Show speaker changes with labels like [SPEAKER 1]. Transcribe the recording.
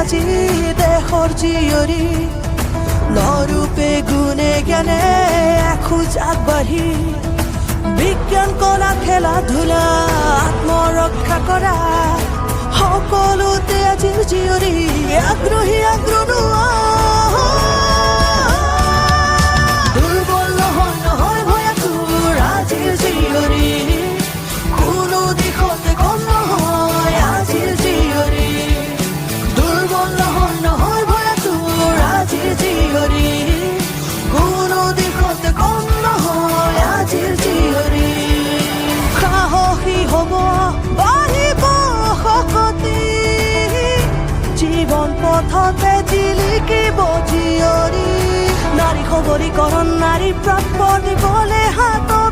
[SPEAKER 1] আজি দেশৰ জীয়ৰী নৰূপে গুণে জ্ঞানে এখোজ আগবাঢ়ি বিজ্ঞান কলা খেলা ধূলা আত্মৰক্ষা কৰা সকলোতে আজিৰ জীয়ৰী আগ্ৰহী আগৰণুৱা দুৰ্বল নহয় নহয় ভয়াতুৰ আজিৰ জীয়ৰী কোনো দিশতে কম নহয় আজিৰ জীয়ৰী দুৰ্বল নহয় নহয় ভয়াতুৰ আজিৰ জীয়ৰী কোনো দিশতে কম নহয় আজিৰ জীয়ৰী সাহসী হ'ব বাঢ়িব শক্তি জীৱন পথতে জিলিকিব জীয়ৰী নাৰী সবলীকৰণ নাৰী প্ৰাপ্য দিবলৈ হাতত